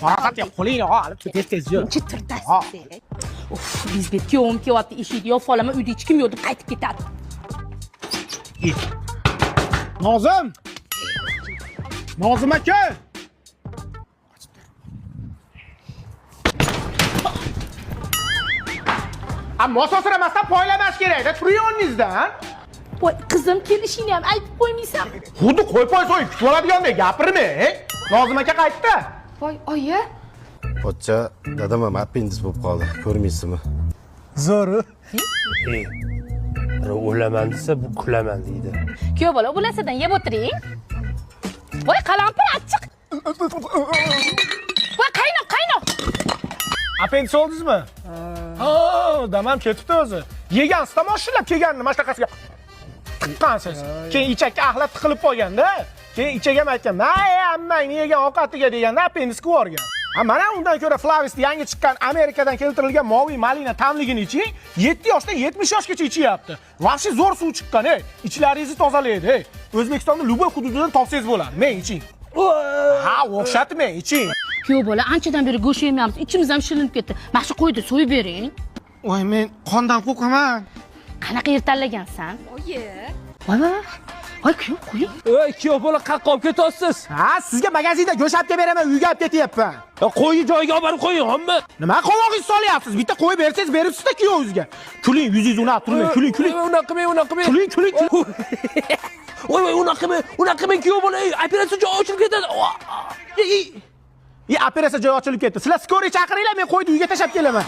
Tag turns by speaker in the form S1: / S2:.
S1: Faraqat qo'lingni olib tez yur.
S2: Chitirtasiz. Uf, Lizbet kuyovim kelyapti, eshikni yopib olaman, uyda hech kim yo'q deb qaytib ketadi.
S1: Nozim! Nozim aka! Ammo sosiramasdan poylamash kerak-da, turing o'rningizdan.
S2: Voy, qizim kelishingni ham aytib qo'ymaysan.
S1: Xuddi qo'y so'yib kutib oladigandek gapirmang. Nozim aka qaytdi.
S2: Voy, oyi.
S3: Pochcha, dadam ham appendis bo'lib qoldi. Ko'rmaysizmi?
S1: Zo'r.
S4: O'laman desa, bu kulaman deydi.
S2: Kuyov bola, o'lasadan yeb o'tiring. Voy, qalampir achchiq. Voy, qaynoq.
S1: Appendis oldingizmi? Ha, damam ketibdi o'zi. Yegansizda moshillab kelganini mana shunaqasiga tiqqansiz. Keyin ichakka axlat tiqilib qolganda, keyin ichakam aytgan, "May ammangni yegan ovqatiga" deganda appendisga yuborgan. Mana undan ko'ra Flavis'da yangi chiqqan Amerikadan keltirilgan moviy malina tamligini iching, 7 yoshdan 70 yoshgacha ichyapti. Vaqti zo'r suv chiqqan, ichlaringizni tozalaydi. O'zbekistonning Luboy hududidan topsangiz bo'ladi. Men iching. Ha, o'xshatmang, iching.
S2: Kuyov bola, anchadan beri go'sht yemayapmiz, ichimiz ham shilinib ketdi. Mana shu qo'yni so'yib bering.
S1: Voy, men qondan qo'rqaman.
S2: Qanaqa yer tanlagansan? Oyi. Voy, kuyov, qo'ying.
S4: Ey, kuyov bola qayerga olib ketyapsiz?
S1: Ha, sizga magazinda go'sht olib kelib beraman, uyga olib ketyapman.
S4: Qo'yni joyiga olib borib qo'ying, hamma.
S1: Nima qovog'ingizni solyapsiz? Bitta qo'yib bersangiz, beribsiz-da kuyovingizga. Kuling, yuzingizni unab turmang, kuling.
S4: Unaqa qilmang.
S1: Kuling.
S4: Voy, unaqa qilmang, kuyov bola, operatsiya joyi ochilib ketadi.
S1: Operatsiya joyi ochilib ketdi. Sizlar skoriy chaqiringlar, men qo'yni uyga tashab kelaman.